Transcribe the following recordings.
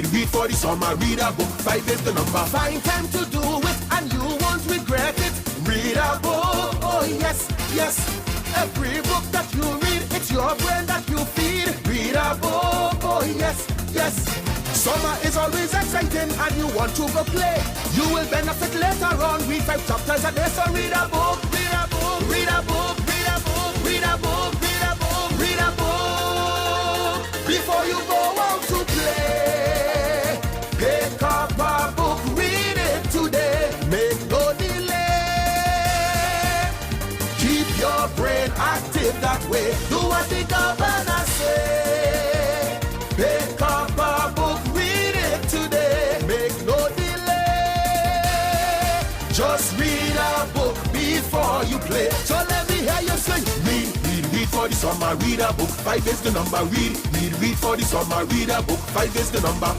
read for the summer, read a book, 5 is the number. Find time to do it and you won't regret it. Read a book, oh yes, yes. Every book that you read, it's your brain that you feed. Read a book, oh yes, yes. Summer is always exciting and you want to go play. You will benefit later on. Read 5 chapters a day, so read a book, read a book, read a book, read a book, read a book, read a book, read a book. Before you go out to play, pick up a book, read it today. Make no delay. Keep your brain active that way. Do what the governor say. Pick up a book, read it today. Make no delay. Just read a book before you play. So let me hear you sing. Read for the summer, read a book, 5 is the number. Read for the summer, read a book, 5 is the number.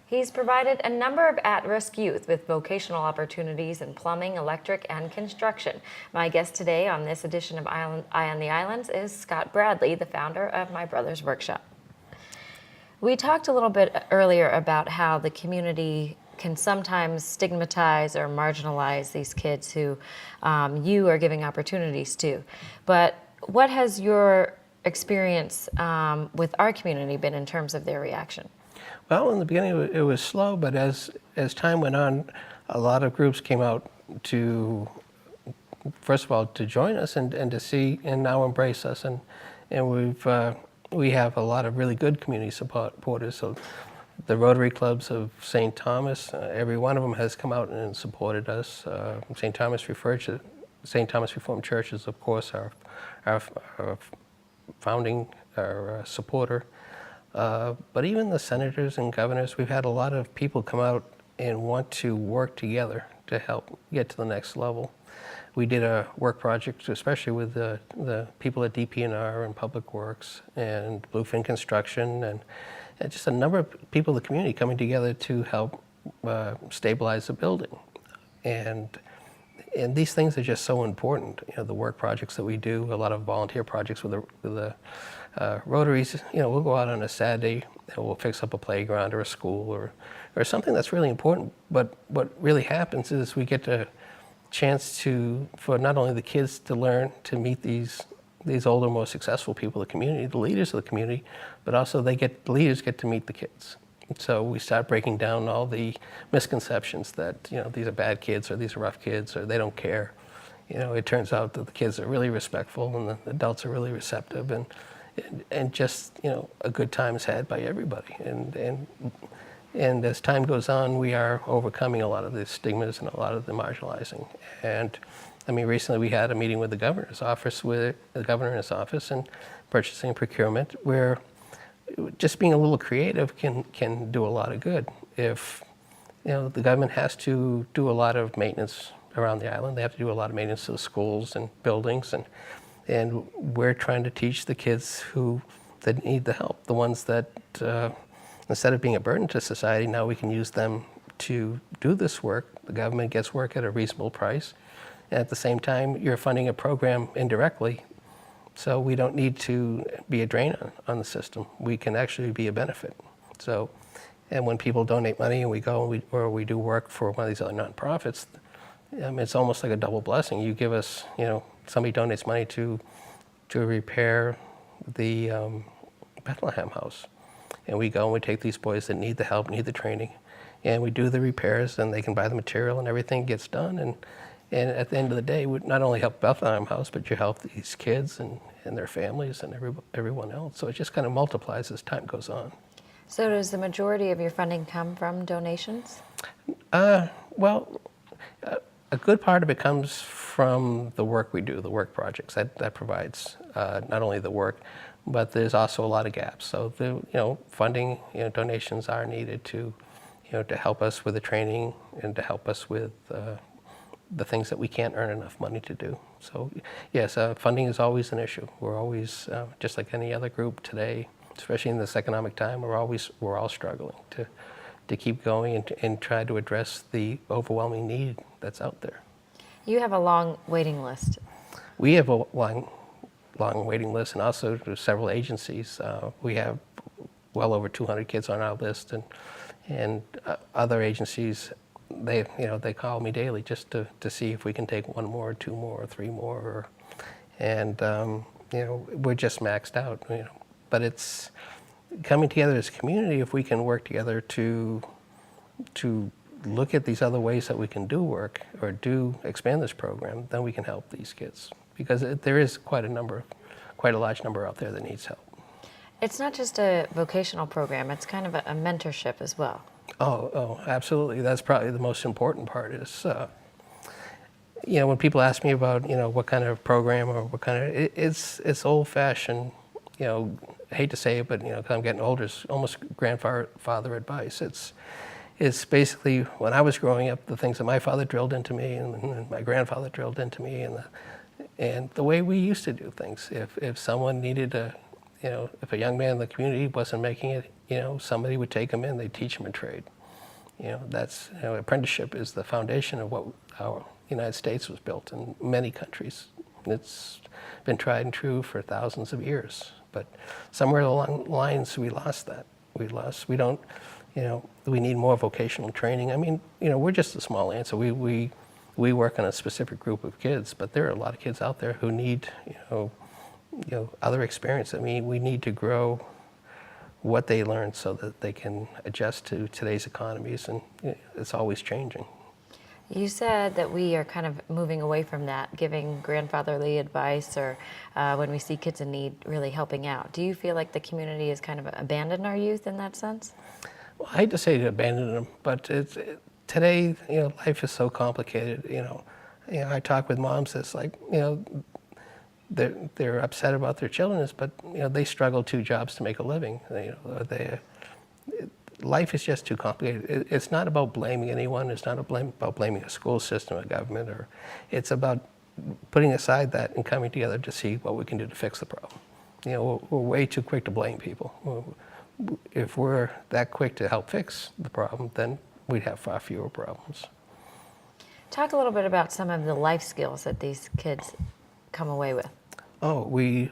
He's provided a number of at-risk youth with vocational opportunities in plumbing, electric, and construction. My guest today on this edition of Eye on the Islands is Scott Bradley, the founder of My Brother's Workshop. We talked a little bit earlier about how the community can sometimes stigmatize or marginalize these kids who you are giving opportunities to. But what has your experience with our community been in terms of their reaction? Well, in the beginning it was slow, but as time went on, a lot of groups came out to, first of all, to join us and to see and now embrace us. And we have a lot of really good community supporters. So the Rotary Clubs of St. Thomas, every one of them has come out and supported us. St. Thomas Reformed Church is, of course, our founding, our supporter. But even the senators and governors, we've had a lot of people come out and want to work together to help get to the next level. We did a work project, especially with the people at DP&R and Public Works and Bluefin Construction, and just a number of people in the community coming together to help stabilize the building. And these things are just so important. You know, the work projects that we do, a lot of volunteer projects with the Rotaries. You know, we'll go out on a Saturday and we'll fix up a playground or a school or something that's really important. But what really happens is we get a chance for not only the kids to learn to meet these older, more successful people in the community, the leaders of the community, but also the leaders get to meet the kids. So we start breaking down all the misconceptions that, you know, these are bad kids or these are rough kids or they don't care. You know, it turns out that the kids are really respectful and the adults are really receptive and just, you know, a good time is had by everybody. And as time goes on, we are overcoming a lot of the stigmas and a lot of the marginalizing. And I mean, recently we had a meeting with the governor's office, with the governor in his office, and purchasing and procurement, where just being a little creative can do a lot of good. If, you know, the government has to do a lot of maintenance around the island, they have to do a lot of maintenance to the schools and buildings, and we're trying to teach the kids that need the help, the ones that instead of being a burden to society, now we can use them to do this work. The government gets work at a reasonable price. And at the same time, you're funding a program indirectly, so we don't need to be a drain on the system. We can actually be a benefit. So, and when people donate money and we go or we do work for one of these other nonprofits, it's almost like a double blessing. You give us, you know, somebody donates money to repair the Bethlehem House. And we go and we take these boys that need the help, need the training, and we do the repairs, and they can buy the material and everything gets done. And at the end of the day, we not only help Bethlehem House, but you help these kids and their families and everyone else. So it just kind of multiplies as time goes on. So does the majority of your funding come from donations? Well, a good part of it comes from the work we do, the work projects. That provides not only the work, but there's also a lot of gaps. So funding, donations are needed to help us with the training and to help us with the things that we can't earn enough money to do. So yes, funding is always an issue. We're always, just like any other group today, especially in this economic time, we're all struggling to keep going and try to address the overwhelming need that's out there. You have a long waiting list. We have a long, long waiting list, and also to several agencies. We have well over 200 kids on our list, and other agencies, they call me daily just to see if we can take one more, two more, or three more, and we're just maxed out. But it's coming together as a community. If we can work together to look at these other ways that we can do work or expand this program, then we can help these kids, because there is quite a large number out there that needs help. It's not just a vocational program, it's kind of a mentorship as well. Oh, absolutely. That's probably the most important part is, when people ask me about, what kind of program or what kind of, it's old-fashioned, I hate to say it, but, 'cause I'm getting older, it's almost grandfather advice. It's basically, when I was growing up, the things that my father drilled into me and my grandfather drilled into me, and the way we used to do things. If someone needed if a young man in the community wasn't making it, somebody would take him in, they'd teach him a trade. That's, apprenticeship is the foundation of what our United States was built in many countries. It's been tried and true for thousands of years, but somewhere along the lines we lost that. We don't, we need more vocational training. I mean, we're just a small answer. We work on a specific group of kids, but there are a lot of kids out there who need, other experience. I mean, we need to grow what they learn so that they can adjust to today's economies, and it's always changing. You said that we are kind of moving away from that, giving grandfatherly advice, or when we see kids in need, really helping out. Do you feel like the community has kind of abandoned our youth in that sense? Well, I hate to say to abandon them, but today, life is so complicated. I talk with moms that's like, they're upset about their children, but they struggle 2 jobs to make a living. Life is just too complicated. It's not about blaming anyone. It's not about blaming a school system, a government, it's about putting aside that and coming together to see what we can do to fix the problem. We're way too quick to blame people. If we're that quick to help fix the problem, then we'd have far fewer problems. Talk a little bit about some of the life skills that these kids come away with. Oh, we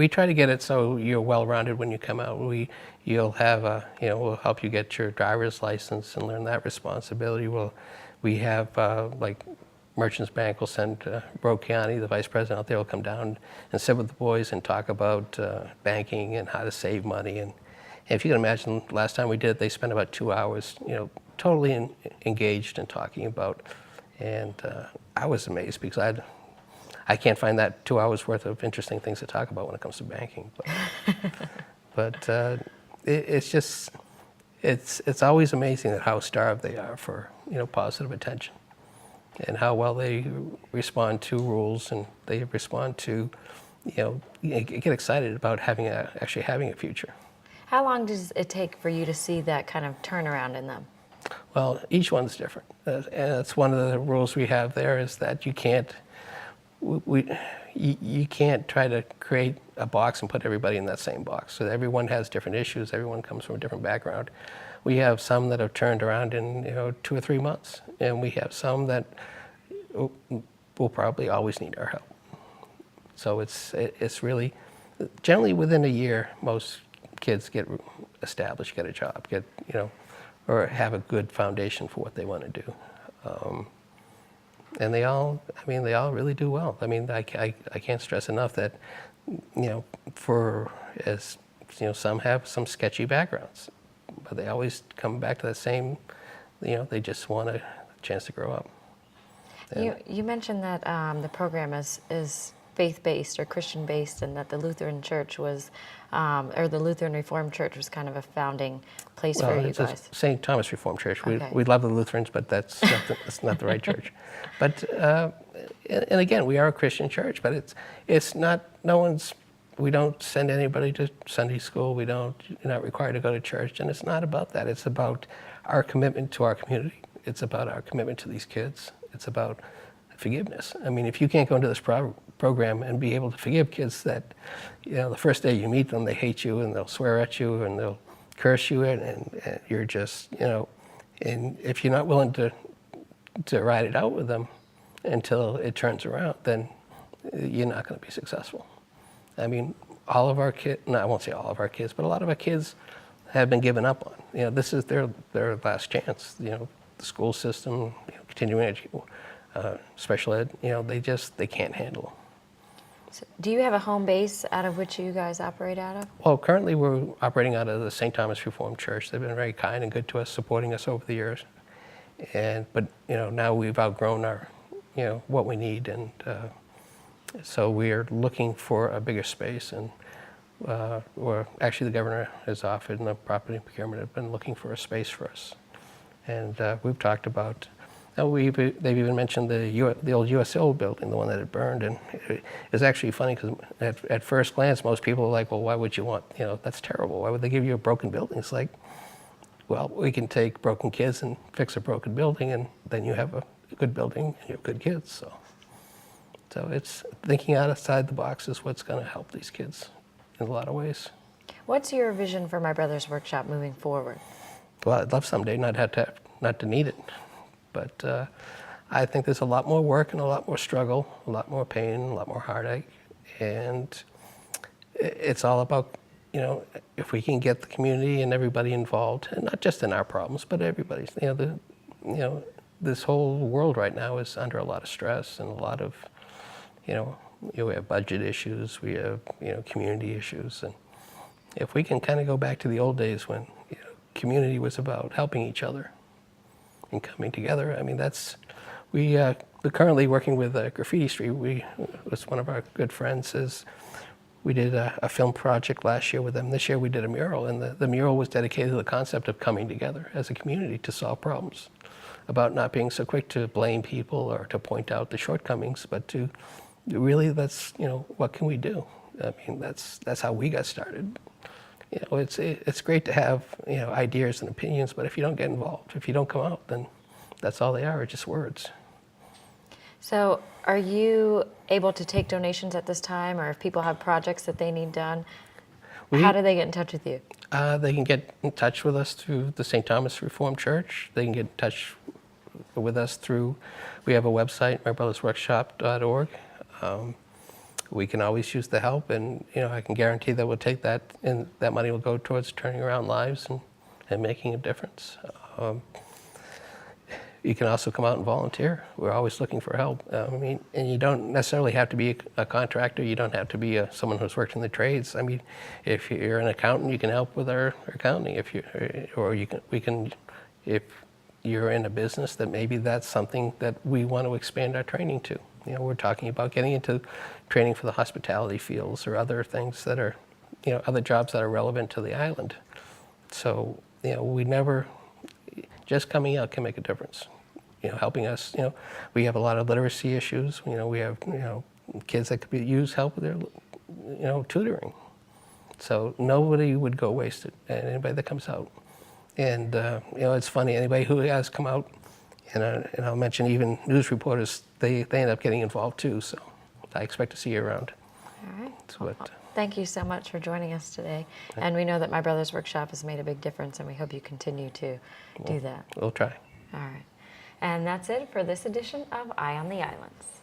try to get it so you're well-rounded when you come out. You'll have we'll help you get your driver's license and learn that responsibility. We have like Merchants Bank will send Roe County, the vice president out there will come down and sit with the boys and talk about banking and how to save money. And if you can imagine, last time we did it, they spent about 2 hours, totally engaged in talking about. And I was amazed because I can't find that 2 hours worth of interesting things to talk about when it comes to banking. But it's always amazing at how starved they are for positive attention, and how well they respond to rules, and they respond to get excited about actually having a future. How long does it take for you to see that kind of turnaround in them? Well, each one's different, and that's one of the rules we have there, is that you can't try to create a box and put everybody in that same box. So everyone has different issues. Everyone comes from a different background. We have some that have turned around in 2 or 3 months, and we have some that will probably always need our help. So it's really generally within a year, most kids get established, get a job, or have a good foundation for what they want to do. And they all really do well. I mean, I can't stress enough that, some have some sketchy backgrounds, but they always come back to that same, they just want a chance to grow up. You mentioned that the program is faith-based or Christian-based, and that the Lutheran Church was, or the Lutheran Reformed Church was kind of a founding place for you guys. St. Thomas Reformed Church. Okay. We love the Lutherans, but that's not the right church. But and again, we are a Christian church, but it's not. We don't send anybody to Sunday school. You're not required to go to church, and it's not about that. It's about our commitment to our community. It's about our commitment to these kids. It's about forgiveness. I mean, if you can't go into this program and be able to forgive kids that, the first day you meet them, they hate you and they'll swear at you and they'll curse you, and you're just, and if you're not willing to ride it out with them until it turns around, then you're not going to be successful. I mean, all of our kids, no, I won't say all of our kids, but a lot of our kids have been given up on. You know, this is their last chance. You know, the school system, you know, continuing education, special ed, you know, they can't handle. So do you have a home base out of which you guys operate out of? Well, currently we're operating out of the St. Thomas Reformed Church. They've been very kind and good to us, supporting us over the years. But you know, now we've outgrown our, you know, what we need, and so we're looking for a bigger space. And or actually, the governor has offered, and the property procurement have been looking for a space for us. And we've talked about. They've even mentioned the old USO building, the one that had burned, and it's actually funny because at first glance, most people are like, "Well, why would you want? You know, that's terrible. Why would they give you a broken building?" It's like, well, we can take broken kids and fix a broken building, and then you have a good building and you have good kids. So it's thinking outside the box is what's going to help these kids in a lot of ways. What's your vision for My Brother's Workshop moving forward? Well, I'd love someday not to need it. But I think there's a lot more work and a lot more struggle, a lot more pain, a lot more heartache. And it's all about, you know, if we can get the community and everybody involved, and not just in our problems, but everybody's. You know, this whole world right now is under a lot of stress and a lot of, we have budget issues, we have, community issues. And if we can kind of go back to the old days when community was about helping each other and coming together. I mean, we're currently working with Graffiti Street. Was one of our good friends. We did a film project last year with them. This year we did a mural, and the mural was dedicated to the concept of coming together as a community to solve problems, about not being so quick to blame people or to point out the shortcomings, but to really, what can we do? I mean, that's how we got started. It's great to have ideas and opinions, but if you don't get involved, if you don't come out, then that's all they are, just words. So are you able to take donations at this time, or if people have projects that they need done, how do they get in touch with you? They can get in touch with us through the St. Thomas Reformed Church. They can get in touch with us we have a website, mybrothersworkshop.org. We can always use the help, and I can guarantee that we'll take that, and that money will go towards turning around lives and making a difference. You can also come out and volunteer. We're always looking for help. And you don't necessarily have to be a contractor. You don't have to be someone who's worked in the trades. I mean, if you're an accountant, you can help with our accounting. If you're in a business, that maybe that's something that we want to expand our training to. We're talking about getting into training for the hospitality fields or other things that are, other jobs that are relevant to the island. So, just coming out can make a difference. Helping us, we have a lot of literacy issues. We have, kids that could use help with their, tutoring. So nobody would go wasted, and anybody that comes out. And, it's funny, anybody who has come out, and I'll mention even news reporters, they end up getting involved too. So I expect to see you around. All right. Thank you so much for joining us today. And we know that My Brother's Workshop has made a big difference, and we hope you continue to do that. We'll try. All right. And that's it for this edition of Eye on the Islands.